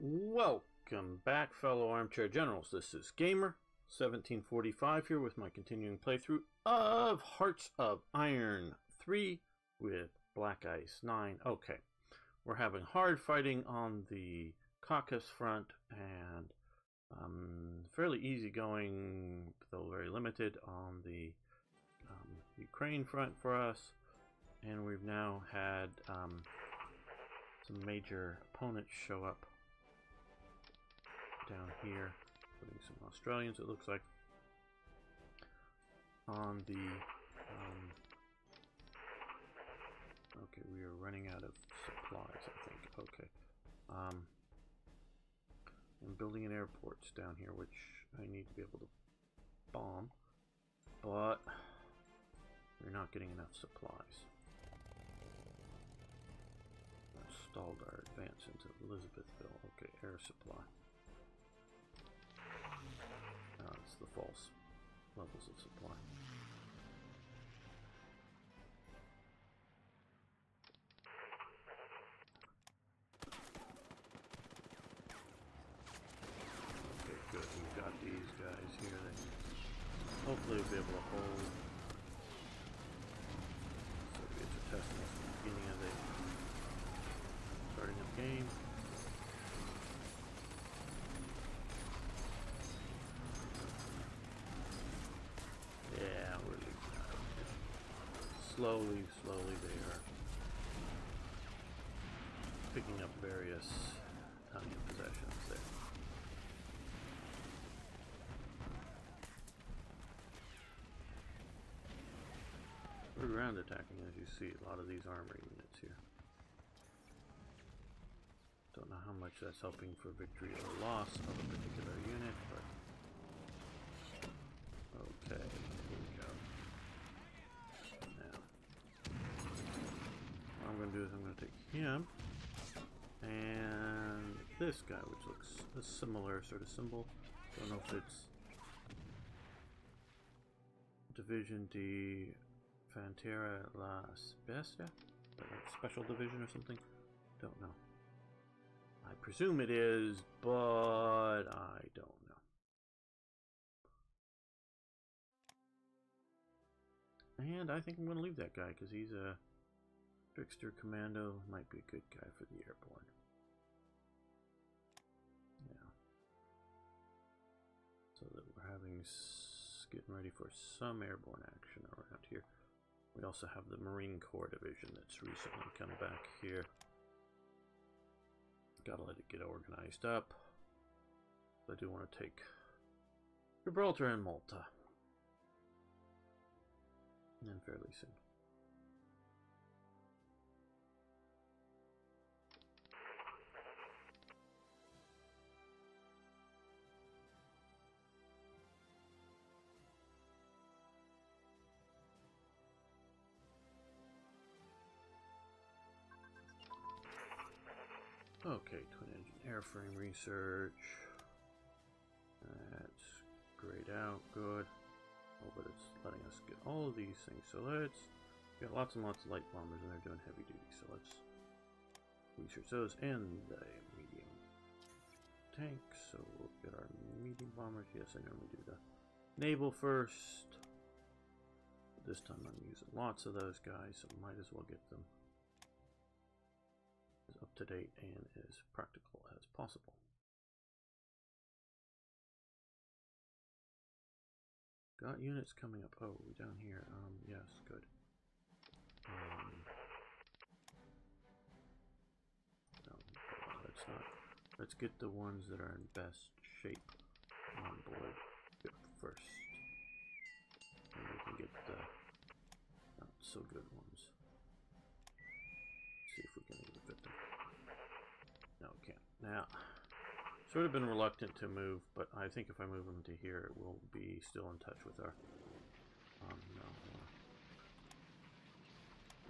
Welcome back, fellow armchair generals. This is Gamer1745 here with my continuing playthrough of Hearts of Iron 3 with Black Ice 9. Okay, we're having hard fighting on the Caucasus front and fairly easy going, though very limited, on the Ukraine front for us. And we've now had some major opponents show up down here, including some Australians, it looks like, on the okay, we are running out of supplies, I think. Okay, I'm building an airport down here, which I need to be able to bomb, but we're not getting enough supplies. Stalled our advance into Elizabethville. Okay, air supply. It's the false levels of supply. Okay, good. We've got these guys here that hopefully we'll be able to hold. Soviets are testing us at the beginning of the starting of the game. Yeah, we're leaking out of it. Slowly they are picking up various Italian possessions there. We're ground attacking, as you see, a lot of these armory units here. Don't know how much that's helping for victory or loss of a particular unit, but okay, here we go. Now, what I'm going to do is I'm going to take him and this guy, which looks a similar sort of symbol. Don't know if it's Division D Fantera La Spezia, special division or something. Don't know. I presume it is, but I don't know. And I think I'm going to leave that guy because he's a trickster commando. Might be a good guy for the airborne. Yeah. So that we're getting ready for some airborne action around here. We also have the Marine Corps division that's recently come back here. Gotta let it get organized up. I do want to take Gibraltar and Malta. And fairly soon. Okay, twin engine airframe research. That's grayed out, good. Oh, but it's letting us get all of these things. So let's get lots and lots of light bombers, and they're doing heavy duty. So let's research those and the medium tanks. So we'll get our medium bombers. Yes, I normally do the naval first. This time I'm using lots of those guys, so might as well get them as up to date and as practical as possible. Got units coming up. Oh, we're down here. Yes, good. No, let's not. Let's get the ones that are in best shape on board first. And we can get the not so good ones. See if we can even fit them. No, we can't. Now, sort of been reluctant to move, but I think if I move them to here, it will be still in touch with our.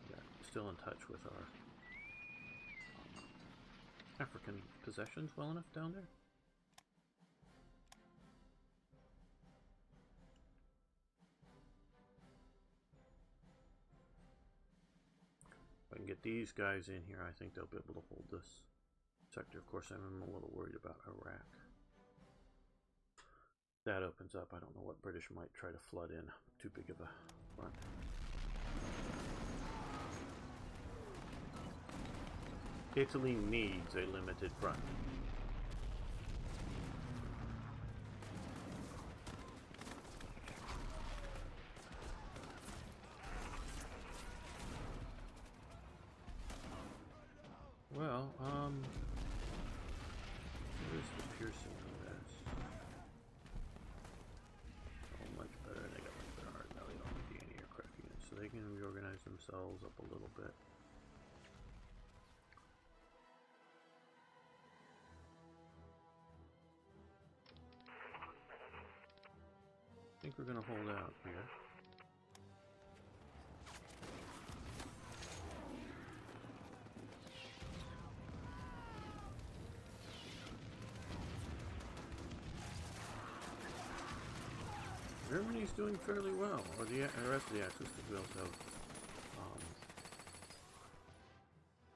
Yeah, still in touch with our African possessions well enough down there. If I can get these guys in here, I think they'll be able to hold this. sector. Of course, I'm a little worried about Iraq. That opens up. I don't know what British might try to flood in. Too big of a front. Italy needs a limited front. Well, what is the piercing on this? Oh, much better. They got much better art now. They don't need any aircraft units, so they can reorganize themselves up a little bit. I think we're going to hold out here. Germany's doing fairly well, or the rest of the Axis, because we also have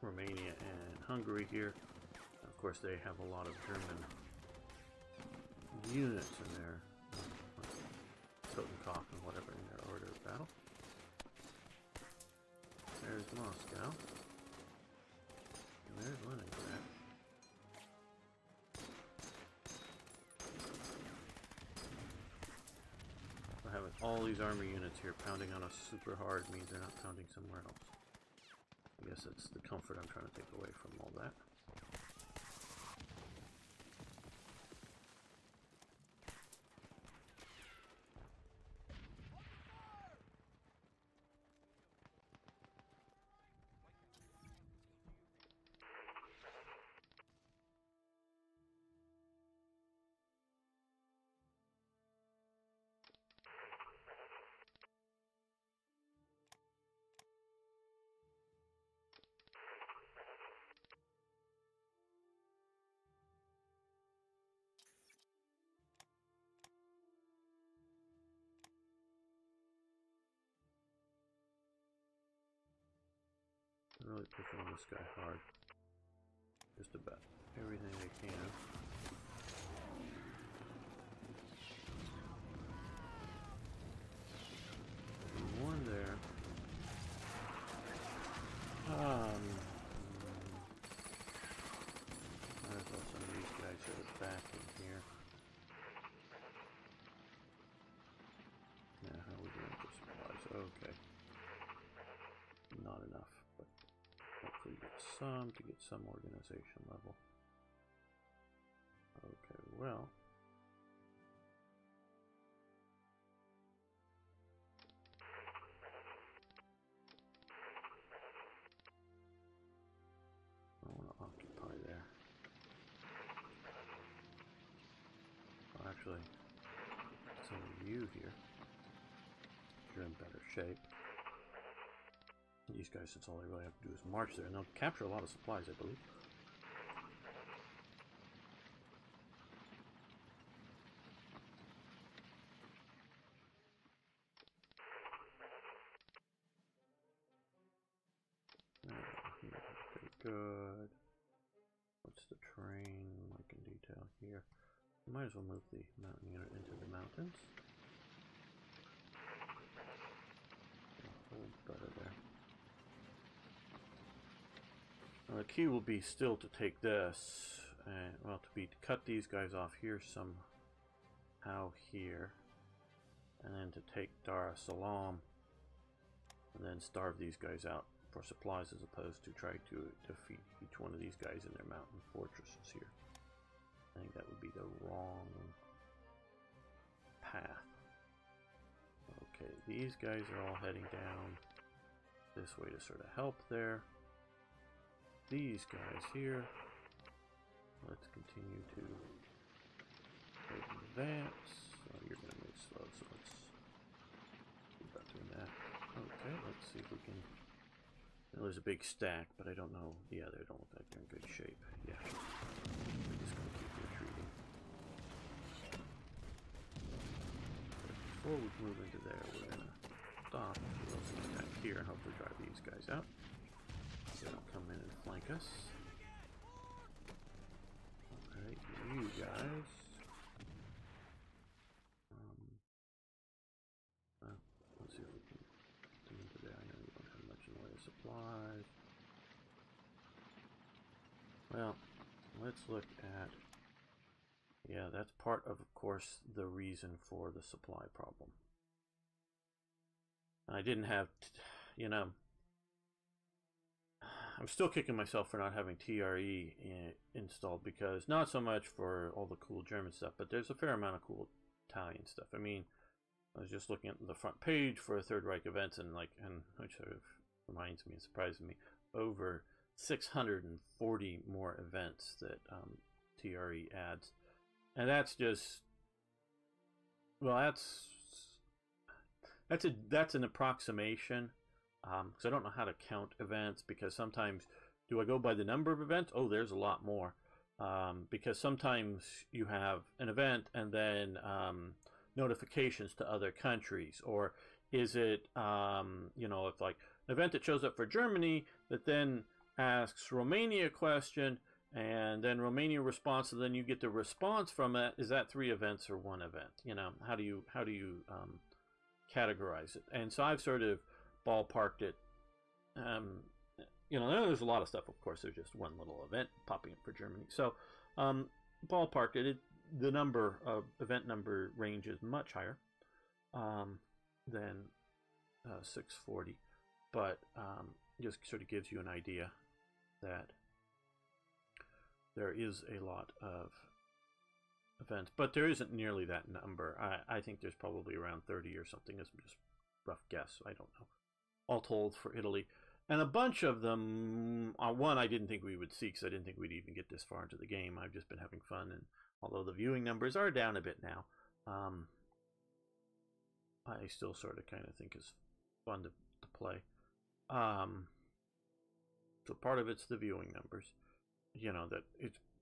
Romania and Hungary here. And of course, they have a lot of German units in there. Totenkopf and whatever in their order of battle. There's Moscow. And there's Leningrad. Having all these army units here pounding on us super hard means they're not pounding somewhere else. I guess that's the comfort I'm trying to take away from all that. Really pushing on this guy hard. Just about everything they can. One there. Might as well some of these guys are back in here. Now, how are we doing for supplies? Okay. Not enough, but hopefully get some to get some organization level. Okay, well. I want to occupy there. Well, actually, some of you here, you're in better shape. These guys, since all they really have to do is march there, and they'll capture a lot of supplies, I believe. Okay, good. What's the terrain like in detail here? We might as well move the mountain unit into the mountains. Hold better there. Now the key will be still to take this, well, to cut these guys off here somehow here, and then to take Dar es Salaam, and then starve these guys out for supplies as opposed to try to defeat each one of these guys in their mountain fortresses here. I think that would be the wrong path. Okay, these guys are all heading down this way to sort of help there. These guys here, let's continue to advance. Oh, you're going to move slow, so let's keep about doing that. Okay, let's see if we can. There's a big stack, but I don't know. Yeah, they don't look like they're in good shape. Yeah, we're just going to keep retreating. But before we move into there, we're going to stop, attack here, and hopefully drive these guys out. They don't come in and flank us. let's look at, yeah, that's part of course, the reason for the supply problem. I didn't have, you know, I'm still kicking myself for not having TRE installed, because not so much for all the cool German stuff, but there's a fair amount of cool Italian stuff. I mean, I was just looking at the front page for Third Reich events, and which sort of reminds me and surprises me, over 640 more events that TRE adds, and that's just, well, that's an approximation, because I don't know how to count events, because sometimes, do I go by the number of events? Oh, there's a lot more, because sometimes you have an event and then notifications to other countries, or is it, you know, if like an event that shows up for Germany that then asks Romania a question, and then Romania responds, and then you get the response from it. Is that 3 events or 1 event? You know, how do you categorize it? And so I've sort of ballparked it. You know, there's a lot of stuff. Of course, there's just one little event popping up for Germany. So ballparked it. The number of event number range is much higher than 640, but just sort of gives you an idea that there is a lot of events, but there isn't nearly that number. I think there's probably around 30 or something. It's just rough guess. I don't know. All told for Italy. And a bunch of them, one I didn't think we would see, because I didn't think we'd even get this far into the game. I've just been having fun, and although the viewing numbers are down a bit now, I still sort of kind of think it's fun to play. So part of it's the viewing numbers, you know, that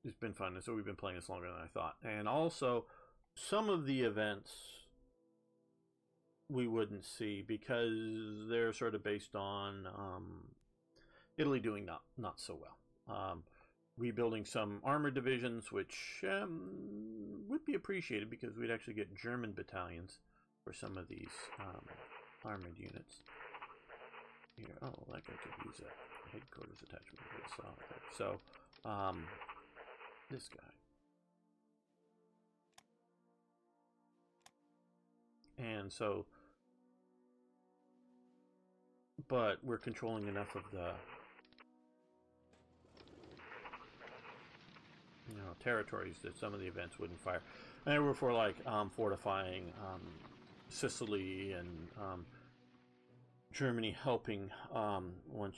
it's been fun, and so we've been playing this longer than I thought. And also, some of the events we wouldn't see because they're sort of based on Italy doing not so well. Rebuilding some armored divisions, which would be appreciated, because we'd actually get German battalions for some of these armored units. Here, oh, like I could use a headquarters attachment. So, this guy. And so, but we're controlling enough of the, you know, territories that some of the events wouldn't fire. And they were for like fortifying Sicily, and Germany helping once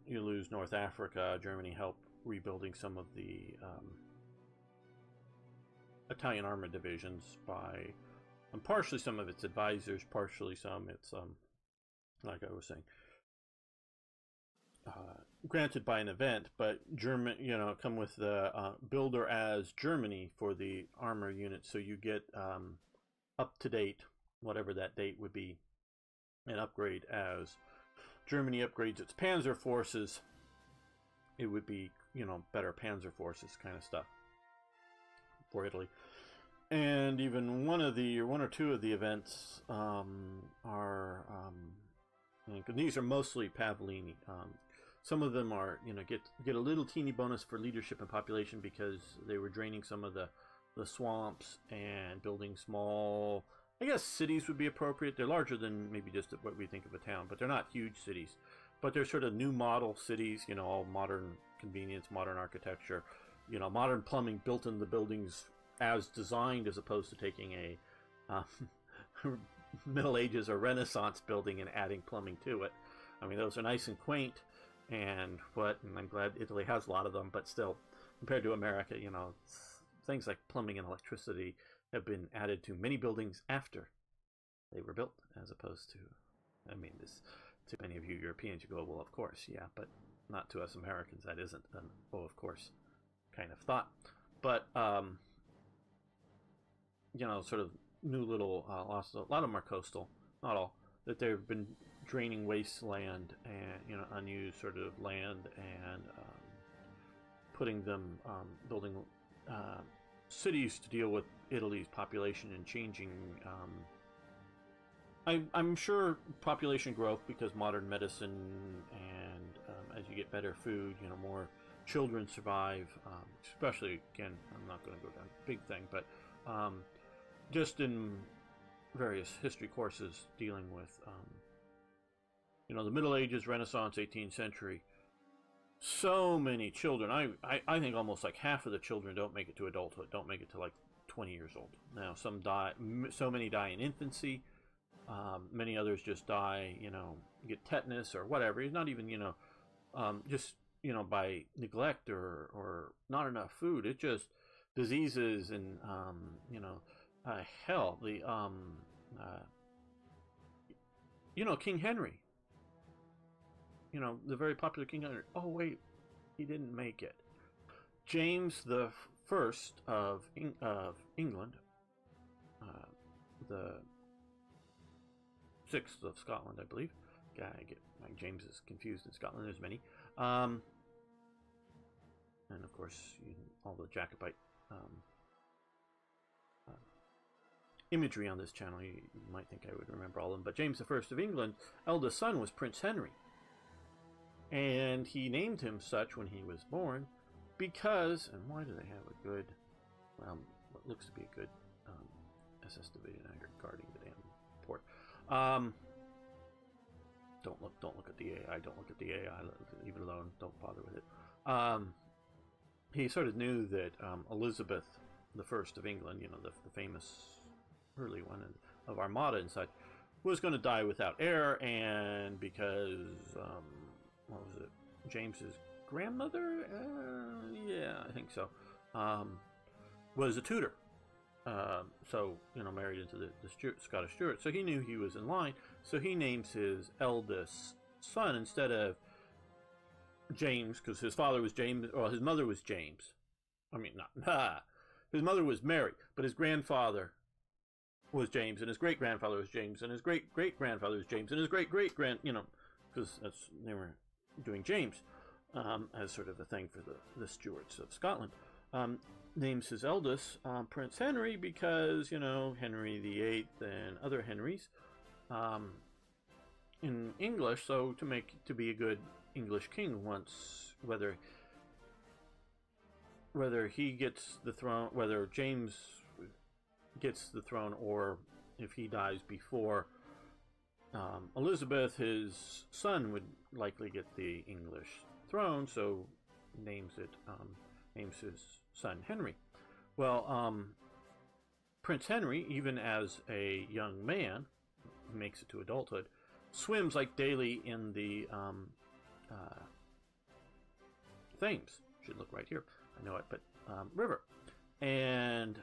you lose North Africa. Germany helped rebuilding some of the Italian armored divisions by partially some of its advisors, partially some it's like I was saying, granted by an event, but German, you know, come with the builder as Germany for the armor unit, so you get up to date, whatever that date would be, an upgrade as Germany upgrades its panzer forces. It would be, you know, better panzer forces kind of stuff for Italy. And even one or two of the events are and these are mostly Pavlini. Some of them are, you know, get a little teeny bonus for leadership and population, because they were draining some of the swamps and building small, I guess cities would be appropriate. They're larger than maybe just what we think of a town, but they're not huge cities. But they're sort of new model cities, you know, all modern convenience, modern architecture, you know, modern plumbing built in the buildings as designed, as opposed to taking a Middle Ages or Renaissance building and adding plumbing to it. I mean, those are nice and quaint, and I'm glad Italy has a lot of them, but still, compared to America, you know, things like plumbing and electricity have been added to many buildings after they were built, as opposed to, I mean, this, to many of you Europeans, you go, well, of course, yeah, but not to us Americans. That isn't an, oh, of course, kind of thought. But, you know, sort of new little, a lot of them are coastal, not all, that they've been draining wasteland and, you know, unused sort of land, and putting them, building cities to deal with Italy's population and changing. I'm sure population growth, because modern medicine and as you get better food, you know, more children survive, especially, again, I'm not going to go down a big thing, but just in various history courses dealing with, the Middle Ages, Renaissance, 18th century, so many children. I think almost like half of the children don't make it to adulthood, don't make it to like 20 years old. Now, some die, so many die in infancy. Many others just die, get tetanus or whatever. It's not even, just, by neglect or not enough food. It's just diseases and, hell, King Henry. The very popular King Henry. Oh, wait, he didn't make it. James the First of England, the 6th of Scotland, I believe. Yeah, I get my Jameses confused in Scotland. There's many. And of course, all the Jacobite imagery on this channel, you might think I would remember all of them. But James the First of England, eldest son was Prince Henry. And he named him such when he was born because, and why do they have a good, what looks to be a good SS Division guarding the damn port. Don't look at the AI. Don't look at the AI. Leave it alone. Don't bother with it. He sort of knew that Elizabeth the First of England, the famous early one of Armada and such, was going to die without heir, and because what was it? James's grandmother? Yeah, I think so. Was a Tudor. So, married into the Scottish Stuart. So he knew he was in line. So he names his eldest son instead of James, because his father was James, or his mother was James. His mother was Mary, but his grandfather was James, and his great-grandfather was James, and his great-great-grandfather was James, and his great-great-grand, because they were doing James as sort of a thing for the Stuarts of Scotland. Names his eldest Prince Henry because, Henry VIII and other Henrys in English. So to be a good English king, whether he gets the throne, whether James gets the throne, or if he dies before Elizabeth, his son would likely get the English throne. So names his son Henry. Well, Prince Henry, even as a young man, who makes it to adulthood, swims like daily in the Thames. Should look right here. I know it, but river. And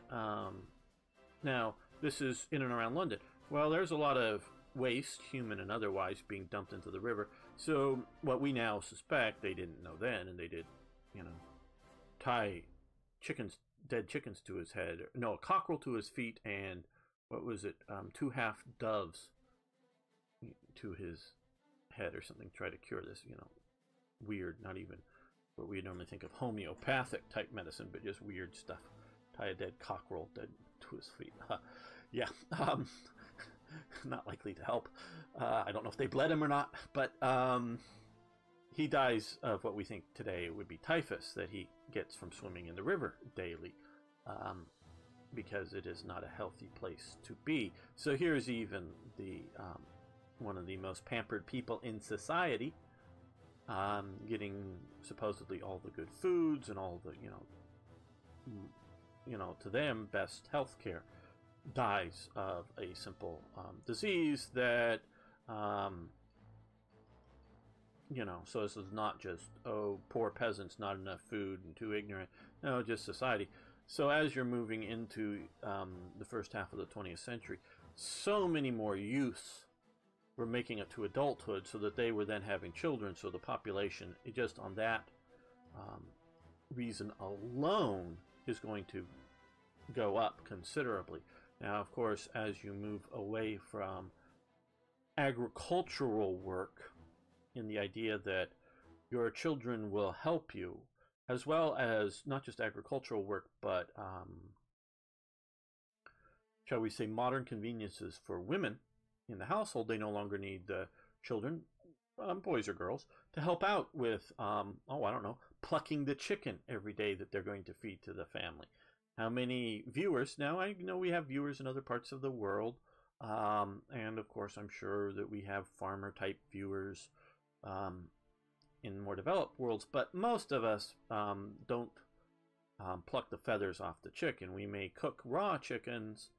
now this is in and around London. Well, there's a lot of waste, human and otherwise, being dumped into the river. So what we now suspect, they didn't know then, and they did, tie dead chickens to his head. No, a cockerel to his feet, and what was it? 2 half doves to his head or something. Try to cure this, weird, not even what we normally think of homeopathic type medicine, but just weird stuff. Tie a dead cockerel dead to his feet. Yeah, not likely to help. I don't know if they bled him or not, but he dies of what we think today would be typhus that he gets from swimming in the river daily, because it is not a healthy place to be. So here's even the one of the most pampered people in society, getting supposedly all the good foods and all the to them best health care, dies of a simple disease that so this is not just, poor peasants, not enough food and too ignorant. No, just society. So as you're moving into the first half of the 20th century, so many more youths were making it to adulthood, so that they were then having children. So the population, just on that reason alone, is going to go up considerably. Now, of course, as you move away from agricultural work, in the idea that your children will help you, as well as not just agricultural work, but shall we say modern conveniences for women in the household. They no longer need the children, boys or girls, to help out with I don't know, plucking the chicken every day that they're going to feed to the family. How many viewers? Now, I know we have viewers in other parts of the world, and of course, I'm sure that we have farmer-type viewers in more developed worlds, but most of us don't pluck the feathers off the chicken. We may cook raw chickens,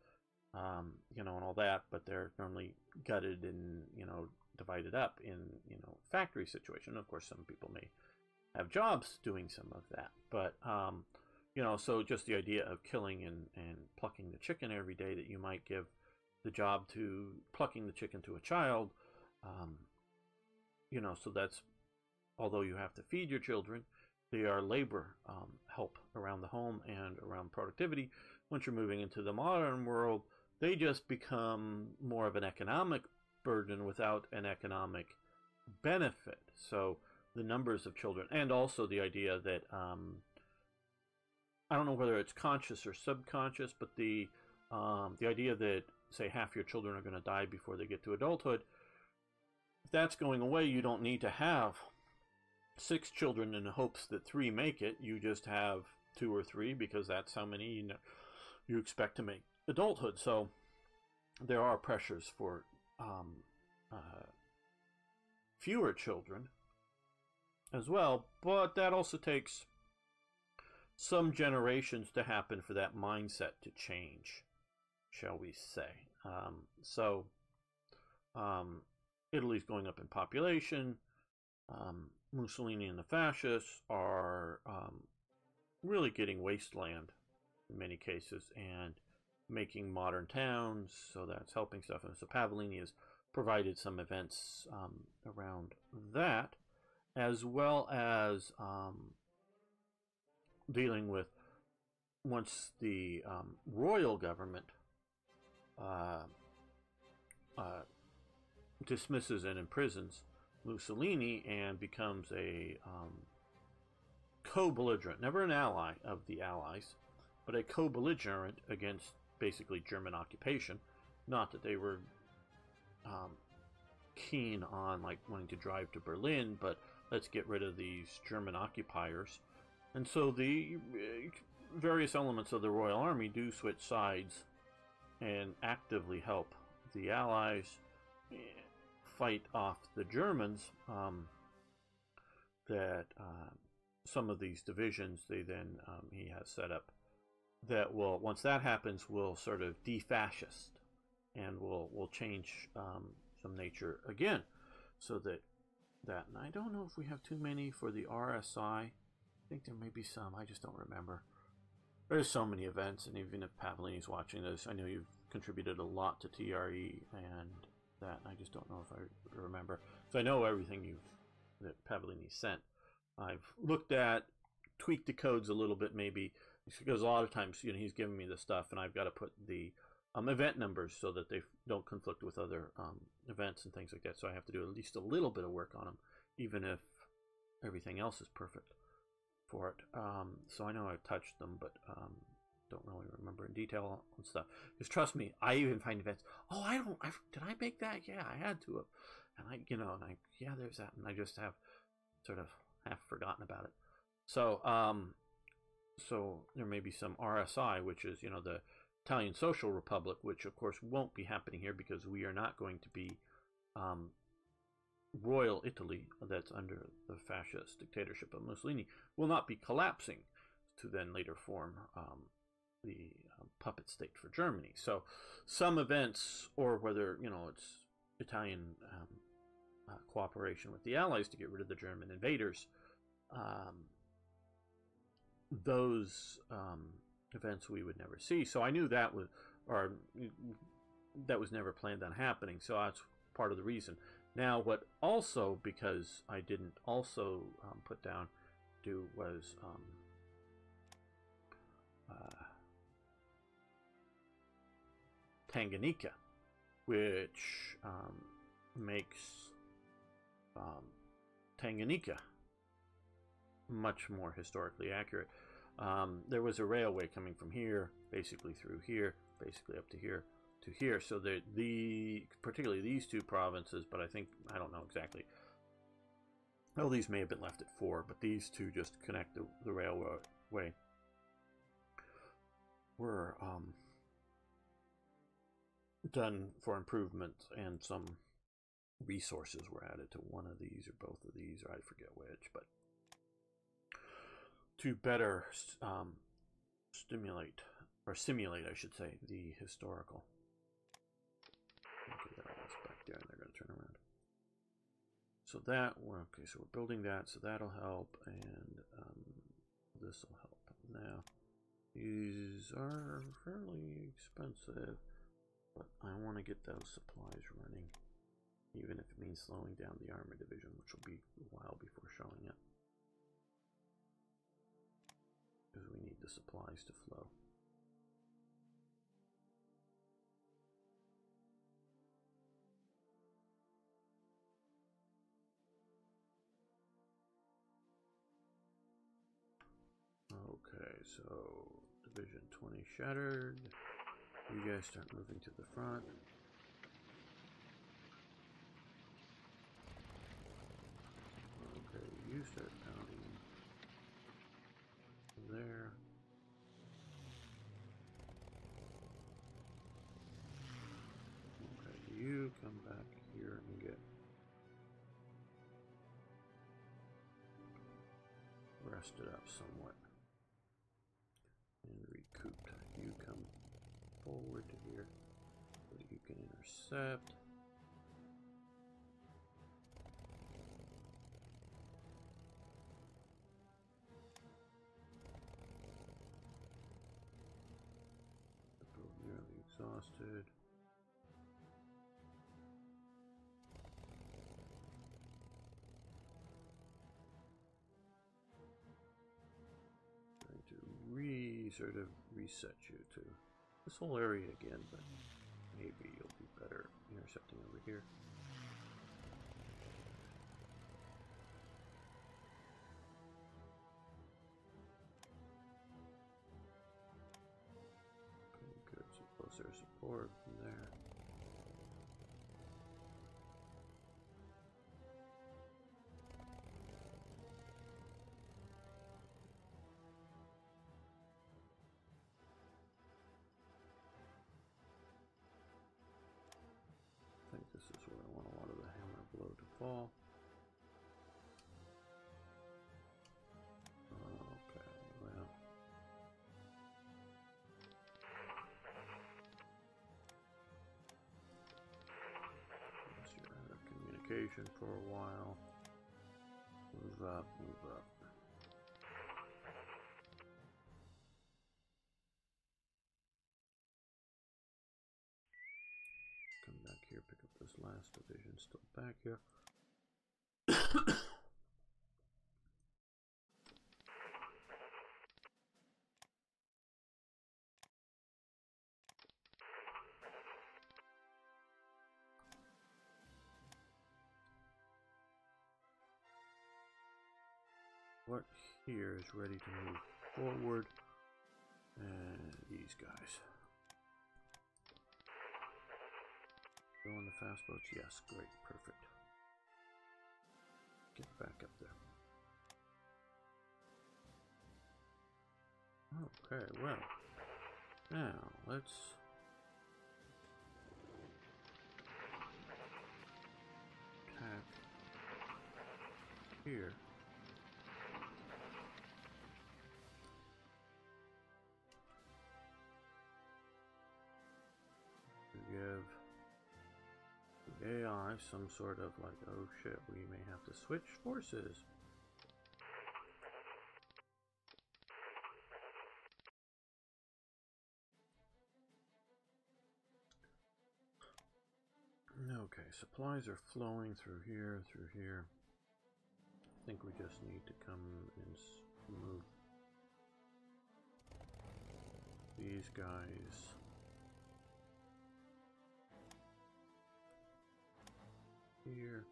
you know, and all that, but they're normally gutted and, you know, divided up in, you know, factory situation. Of course, some people may have jobs doing some of that, but you know, so just the idea of killing and plucking the chicken every day, that you might give the job to plucking the chicken to a child, you know, so that's, although you have to feed your children, they are labor help around the home and around productivity. Once you're moving into the modern world, they just become more of an economic burden without an economic benefit. So the numbers of children, and also the idea that I don't know whether it's conscious or subconscious, but the idea that, say, half your children are going to die before they get to adulthood, if that's going away, you don't need to have 6 children in the hopes that 3 make it. You just have 2 or 3 because that's how many you expect to make adulthood. So there are pressures for fewer children as well, but that also takes some generations to happen for that mindset to change, shall we say. Italy's going up in population. Mussolini and the fascists are really getting wasteland in many cases and making modern towns, so that's helping stuff. And so Pavolini has provided some events around that, as well as dealing with, once the royal government dismisses and imprisons Mussolini and becomes a co-belligerent, never an ally of the Allies, but a co-belligerent against basically German occupation. Not that they were keen on like wanting to drive to Berlin, but let's get rid of these German occupiers. And so the various elements of the Royal Army do switch sides and actively help the Allies fight off the Germans. Some of these divisions he has set up that will, once that happens, will sort of de-fascist and will change some nature again, so that and I don't know if we have too many for the RSI. I think there may be some, I just don't remember. There's so many events, and even if Pavolini's watching this, I know you've contributed a lot to TRE and that, and I just don't know if I remember. So I know everything that Pavolini sent. I've looked at, tweaked the codes a little bit maybe, because a lot of times, you know, he's giving me the stuff and I've got to put the event numbers so that they don't conflict with other events and things like that. So I have to do at least a little bit of work on them, even if everything else is perfect for it. So I know I've touched them, but don't really remember in detail on stuff. Because trust me, I even find events. Oh, did I make that? Yeah, I had to have. And yeah, there's that, and I just have sort of half forgotten about it. So so there may be some RSI, which is, you know, the Italian Social Republic, which of course won't be happening here because we are not going to be Royal Italy, that's under the fascist dictatorship of Mussolini, will not be collapsing to then later form the puppet state for Germany. So some events, or whether, you know, it's Italian cooperation with the Allies to get rid of the German invaders, those events we would never see. So I knew that was never planned on happening. So that's part of the reason. Now, what also, because I didn't also put down, was Tanganyika, which makes Tanganyika much more historically accurate. There was a railway coming from here, basically through here, basically up to here, to here. So particularly these two provinces, but I don't know exactly Well, these may have been left at 4, but these two just connect the railway. Were done for improvement, and some resources were added to one of these or both of these, or I forget which, but to better simulate, I should say, the historical. Okay, that one's back there, and they're going to turn around. So that, okay, so we're building that, so that'll help, and this will help. Now, these are fairly expensive, but I want to get those supplies running, even if it means slowing down the armor division, which will be a while before showing it, because we need the supplies to flow. Okay, so Division 20 shattered. You guys start moving to the front. Okay, you start pounding there. Okay, you come back here and get rested up somewhat and recouped. You come forward to here so that you can intercept. Nearly exhausted. Trying to sort of reset you to this whole area again, but maybe you'll be better intercepting over here. Okay, good. So closer support from there. I think this is where I want a lot of the hammer blow to fall. Okay, well. Unless you're out of communication for a while. Move up, move up. Come back here, pick up this last division still back here. What here is ready to move forward, and these guys. Go on the fast boats? Yes, great, perfect. Get back up there. Okay, well, now let's attack here. Give the AI some sort of like, oh shit, we may have to switch forces. Okay, supplies are flowing through here, I think we just need to come and move these guys here.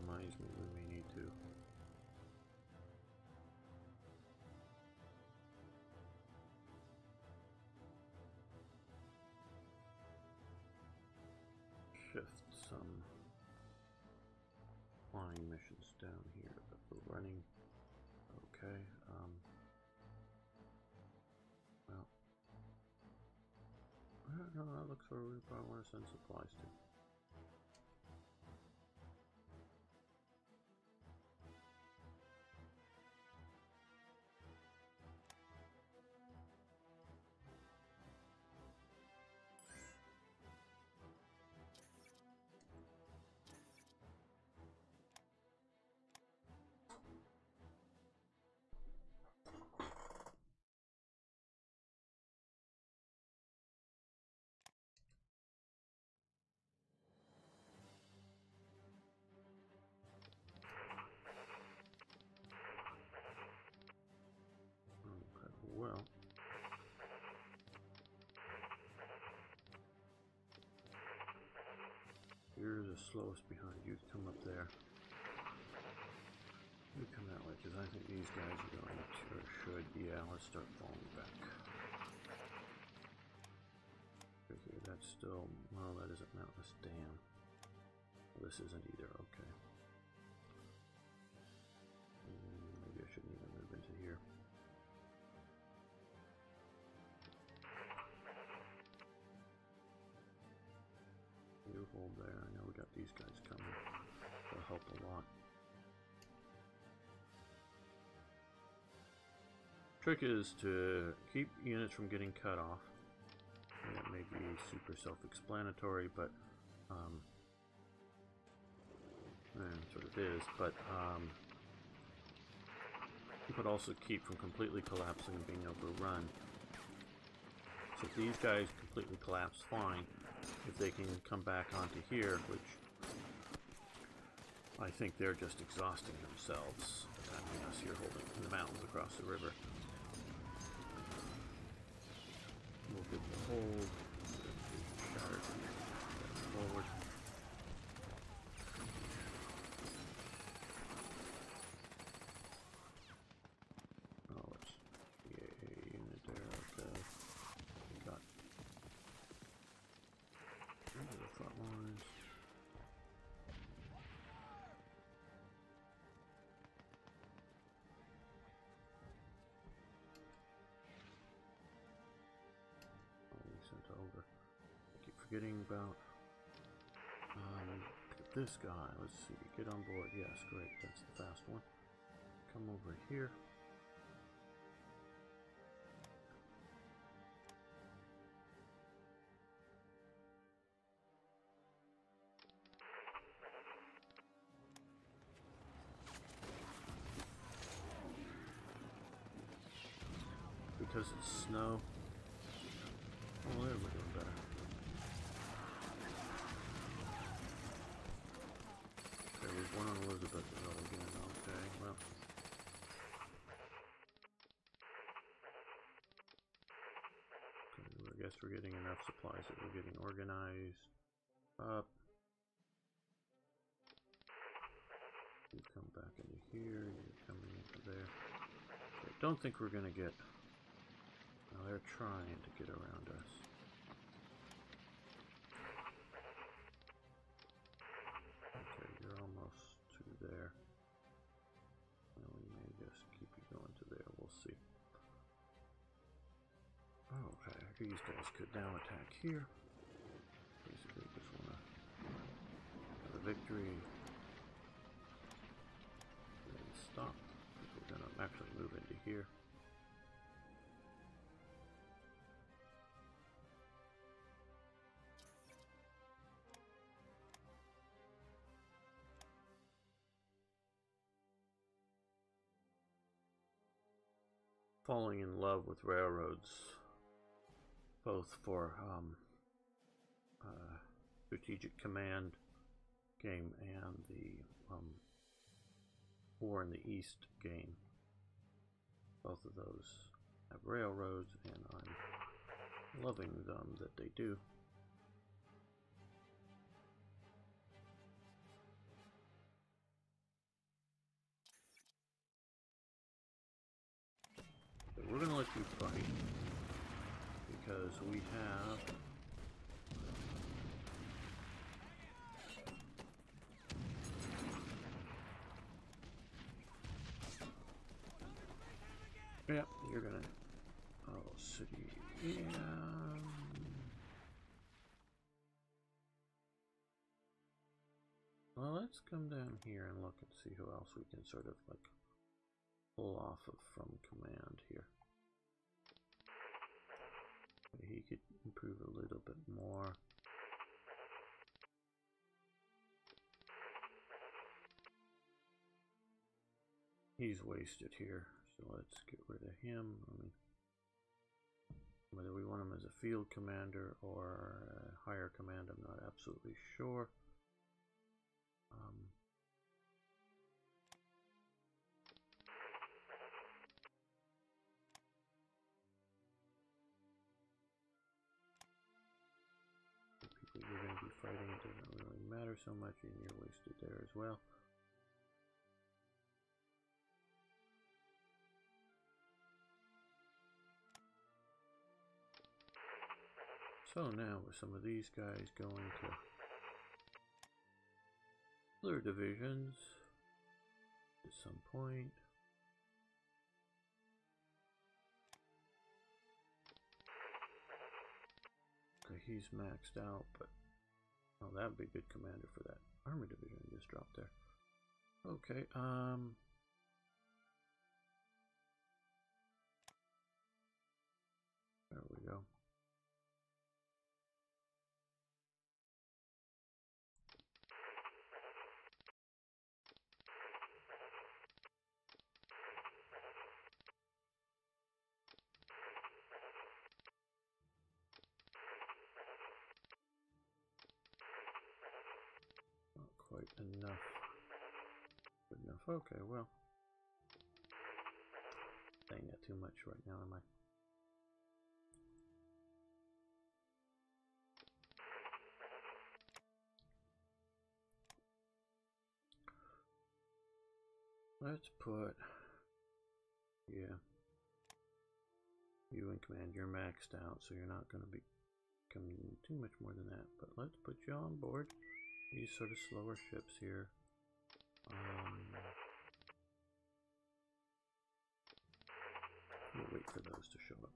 Reminds me when we need to some flying missions down here, but we're running okay. Well, I don't know, that looks where we probably want to send supplies to. Well, you're the slowest behind. You come up there. You come that way, because I think these guys are going to, or should, yeah, let's start falling back. Okay, that's still, well, that isn't Mountainous Dam. Well, this isn't either, okay. Maybe I shouldn't even move into here. You hold there. I know we got these guys coming. They'll help a lot. Trick is to keep units from getting cut off. And that may be super self-explanatory, but sort of is. But also keep from completely collapsing and being able to run. So if these guys completely collapse, fine. If they can come back onto here, which I think they're just exhausting themselves. I mean, us here holding the mountains across the river. We'll get the hold. Shattered. Forward. Oh, it's a unit there. Okay. We got into the front lines. Sent over. I keep forgetting about this guy. Let's see. Get on board. Yes, great. That's the fast one. Come over here. Because it's snow. Oh, there we're doing better. Okay, we've won on Elizabethville again. Okay, well. Okay, I guess we're getting enough supplies that we're getting organized up. You come back into here, you're coming into there. Okay, don't think we're gonna get. Now they're trying to get around us. Okay, you're almost to there. Well, we may just keep you going to there. We'll see. Okay, these guys could now attack here. Basically, just want to have a victory. Then stop. We're going to actually move into here. Falling in love with railroads, both for strategic command game and the War in the East game. Both of those have railroads, and I'm loving them that they do. We're going to let you fight because we have Yeah, you're gonna. Oh, city. Yeah. Well, let's come down here and look and see who else we can sort of like pull off of from command here. He could improve a little bit more. He's wasted here, so let's get rid of him. I mean, whether we want him as a field commander or a higher command, I'm not absolutely sure. The people you're going to be fighting, it doesn't really matter so much, and you're wasted there as well. So now with some of these guys going to other divisions at some point. Okay, he's maxed out, but oh, that'd be a good commander for that armor division I just dropped there. Okay, there we go. Quite enough. Good enough. Okay, well. Saying that too much right now, am I? Let's put, yeah, you in command. You're maxed out, so you're not going to be coming too much more than that. But let's put you on board these sort of slower ships here. We'll wait for those to show up.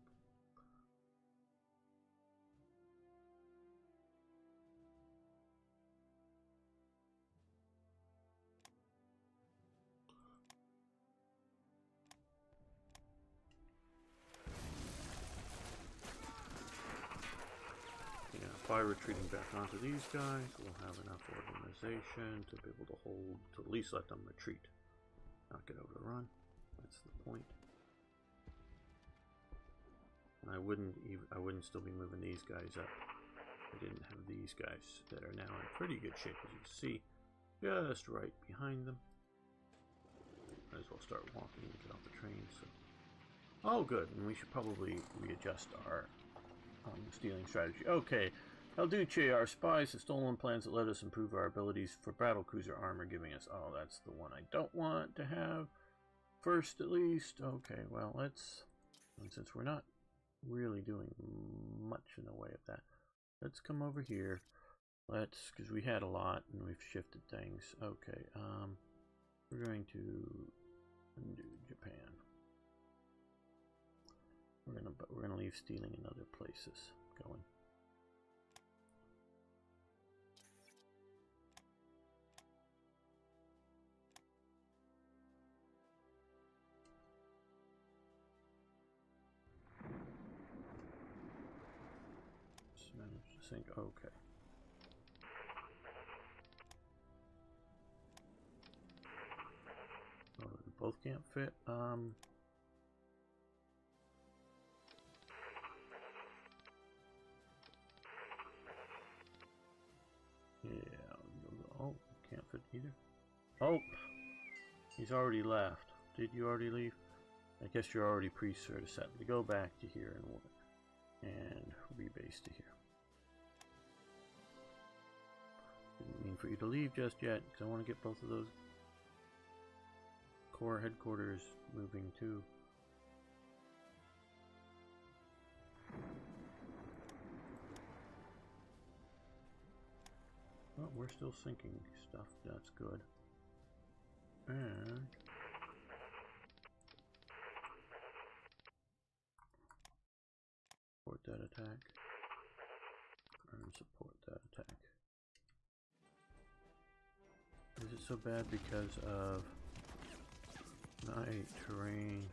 By retreating back onto these guys, we'll have enough organization to be able to hold, to at least let them retreat, not get overrun. That's the point. And I wouldn't still be moving these guys up. I didn't have these guys that are now in pretty good shape, as you see, just right behind them. Might as well start walking and get off the train. So, oh, good. And we should probably readjust our stealing strategy. Okay. El Duce, our spies have stolen plans that let us improve our abilities for battlecruiser armor, giving us... Oh, that's the one I don't want to have. First, at least. Okay, well, let's... And since we're not really doing much in the way of that, let's come over here. Let's... Because we had a lot, and we've shifted things. Okay, we're going to undo Japan. We're gonna leave stealing in other places going. Manage to sync. Okay. Oh, we both can't fit. Yeah. Oh, can't fit either. Oh, he's already left. Did you already leave? I guess you're already pre-sort of set to go back to here and rebase to here. Didn't mean for you to leave just yet, because I want to get both of those core headquarters moving too. Oh, we're still syncing stuff. That's good. And that attack. Earn support that attack. Is it so bad because of night, terrain,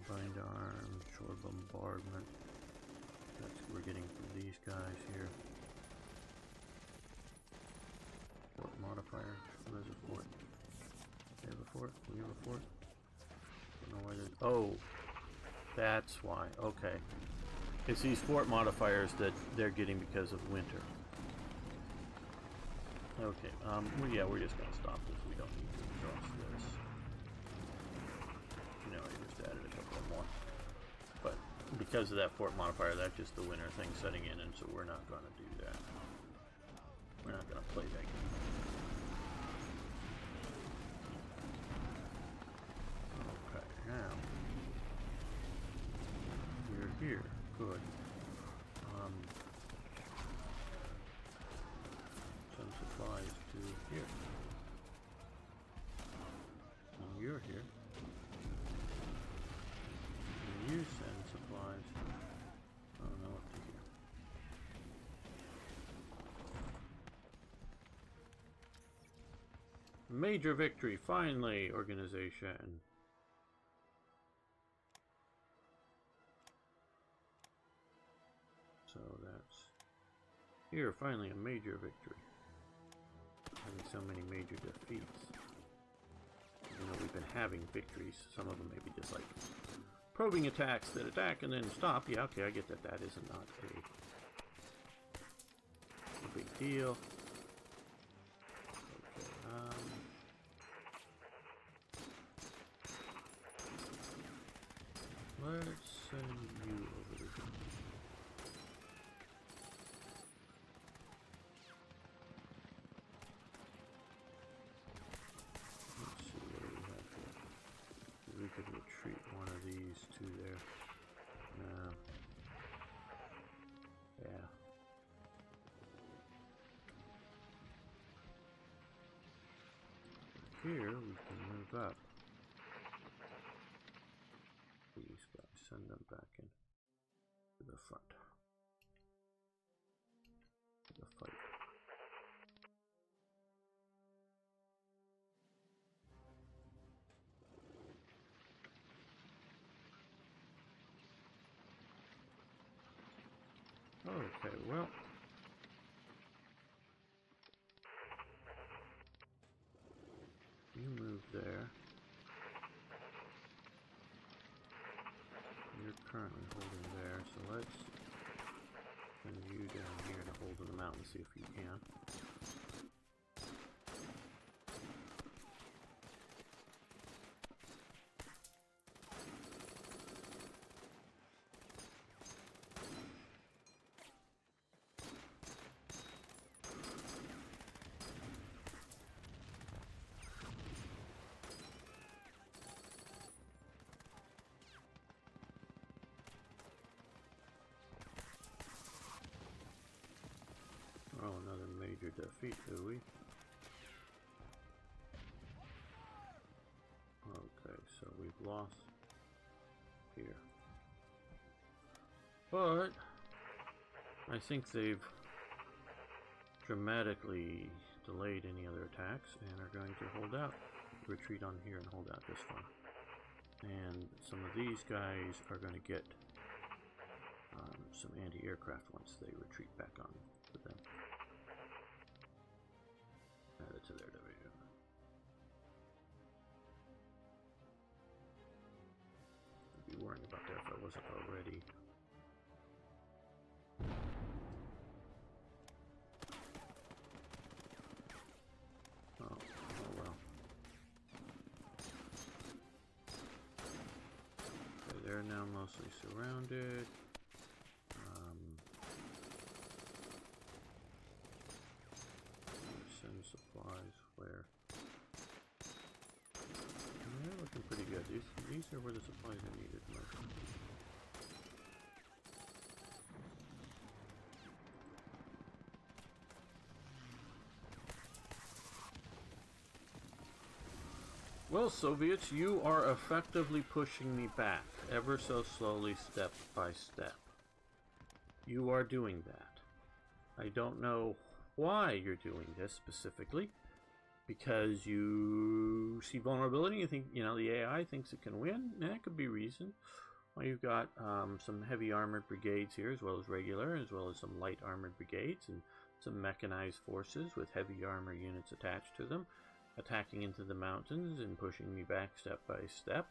bind arm, shore bombardment? That's what we're getting from these guys here. Fort modifier. Who has a fort? They have a fort? We have a fort? Don't know where there's. Oh! That's why. Okay. It's these fort modifiers that they're getting because of winter. Okay, well, yeah, we're just gonna stop this. We don't need to exhaust this. You know, I just added a couple more. But because of that fort modifier, that's just the winter thing setting in, and so we're not gonna do that. We're not gonna play that game. Okay, now we're here. Good. Send supplies to here. And you're here. And you send supplies. Oh no, up to here. Major victory, finally, organization. So that's here, finally a major victory. Having so many major defeats. Even though we've been having victories, some of them may be just like probing attacks that attack and then stop. Yeah, okay, I get that that is not a big deal. Okay, let's send you over to here. We could retreat one of these to there. Yeah. Here we can move up. These guys, send them back in to the front. To the fight. Okay, well, you move there. You're currently holding there, so let's send you down here to hold them out and see if you can. Oh, another major defeat, do we? Okay, so we've lost here. But I think they've dramatically delayed any other attacks and are going to hold out. Retreat on here and hold out this one. And some of these guys are going to get some anti-aircraft once they retreat back on to them. Added to their division. I'd be worrying about that if I wasn't already. Oh well. Okay, they're now mostly surrounded. Send supplies where? They're looking pretty good. These are where the supplies are needed most. Well, Soviets, you are effectively pushing me back, ever so slowly, step by step. you are doing that. I don't know why you're doing this specifically, because you see vulnerability, you think, you know, the AI thinks it can win, and that could be reason. Well, you've got some heavy armored brigades here, as well as regular, as well as some light armored brigades, and some mechanized forces with heavy armor units attached to them, attacking into the mountains and pushing me back step by step.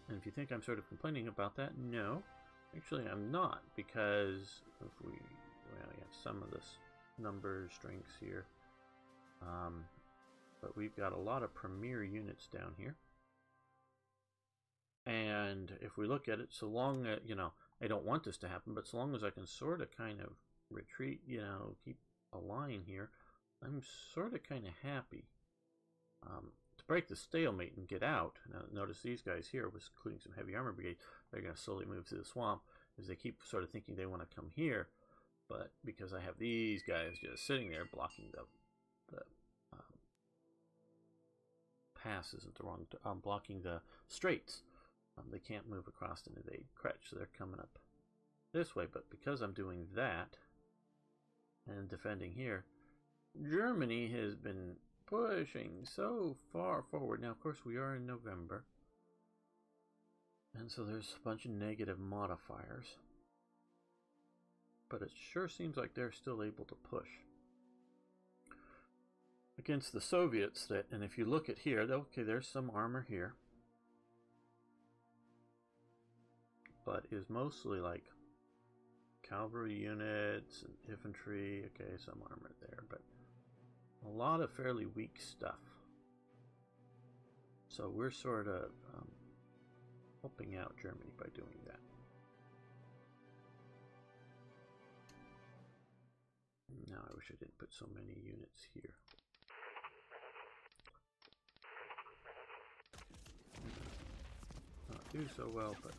And if you think I'm sort of complaining about that, no, actually I'm not, because if we have some of this numbers, strengths here, but we've got a lot of premier units down here. And if we look at it, so long as, you know, I don't want this to happen, but so long as I can sort of kind of retreat, you know, keep a line here, I'm sort of kind of happy. To break the stalemate and get out, now notice these guys here, including some heavy armor brigade, they're going to slowly move through the swamp, as they keep sort of thinking they want to come here, but because I have these guys just sitting there blocking the pass isn't the wrong, blocking the straits, they can't move across and evade Kretsch, so they're coming up this way. But because I'm doing that and defending here, Germany has been pushing so far forward. Now, of course, we are in November, and so there's a bunch of negative modifiers, but it sure seems like they're still able to push against the Soviets. That, and if you look at here, okay, there's some armor here, but is mostly like cavalry units and infantry. Okay, some armor there, but a lot of fairly weak stuff. So we're sort of helping out Germany by doing that. Now I wish I didn't put so many units here. Not do so well, but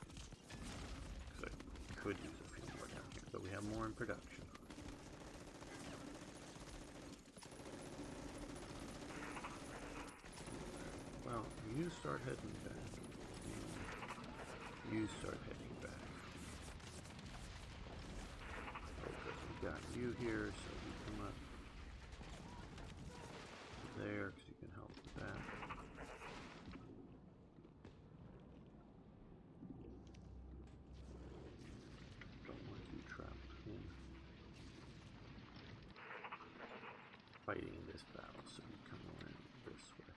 I could use a few more down here, so we have more in production. Well, you start heading back. You start heading back. Okay, we got you here, so you come up there because you can help with that. Don't want you trapped in fighting in this battle, so you come around this way.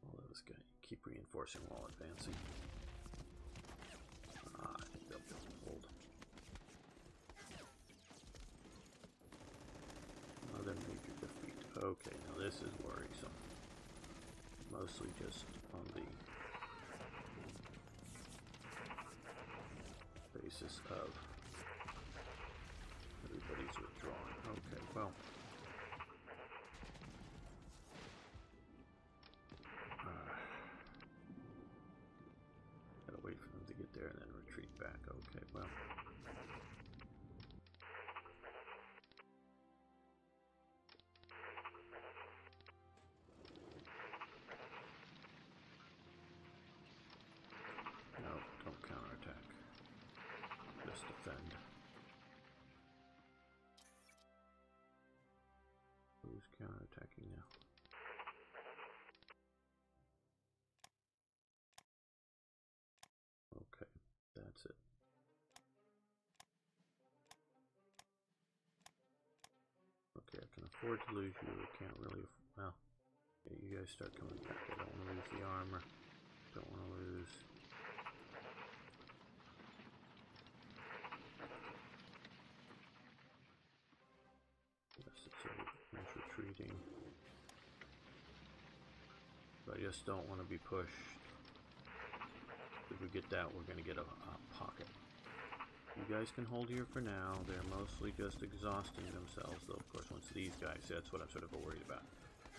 All those guys keep reinforcing while advancing. I think they'll be able to hold. Another major defeat. Okay, now this is worrisome. Mostly just on the basis of everybody's withdrawing. Okay, well. Gotta wait for them to get there and then retreat back. Okay, well. No, don't counterattack. Just defend. Who's counterattacking now? Okay, that's it. Okay, I can afford to lose you. I can't really. Well, yeah, you guys start coming back. I don't want to lose the armor. Don't want to lose. Yes, it's retreating. So I just don't want to be pushed. If we get that, we're going to get a pocket. You guys can hold here for now. They're mostly just exhausting themselves, though, of course, once these guys, that's what I'm sort of worried about,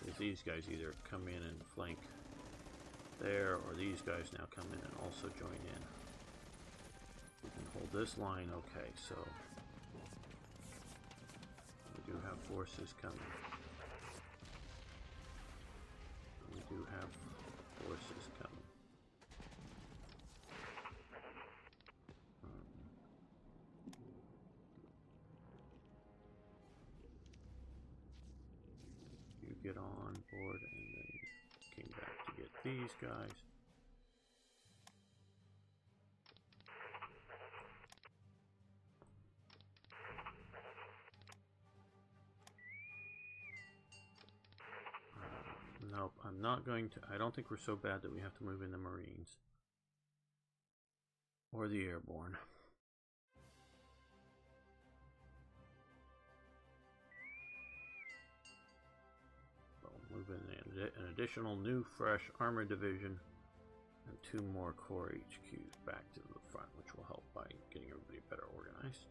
is these guys either come in and flank there, or these guys now come in and also join in. We can hold this line, okay, so we do have forces coming. We do have forces coming. get on board, and then came back to get these guys. Nope, I'm not going to. I don't think we're so bad that we have to move in the Marines or the Airborne. We'll move in an additional new fresh armor division and 2 more core HQs back to the front, which will help by getting everybody better organized.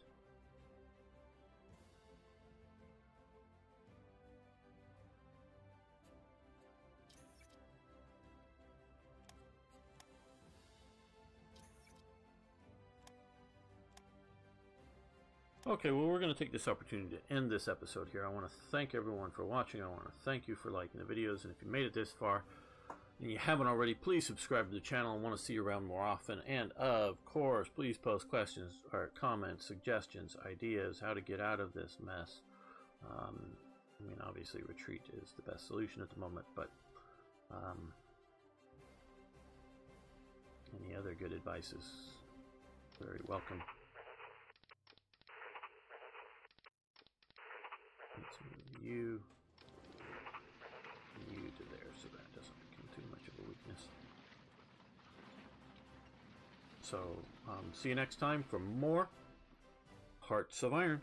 Okay, well, we're going to take this opportunity to end this episode here. I want to thank everyone for watching. I want to thank you for liking the videos. And if you made it this far and you haven't already, please subscribe to the channel. I want to see you around more often. And of course, please post questions or comments, suggestions, ideas, how to get out of this mess. I mean, obviously, retreat is the best solution at the moment, but any other good advice is very welcome. Let's move you to there so that doesn't become too much of a weakness. So, see you next time for more Hearts of Iron.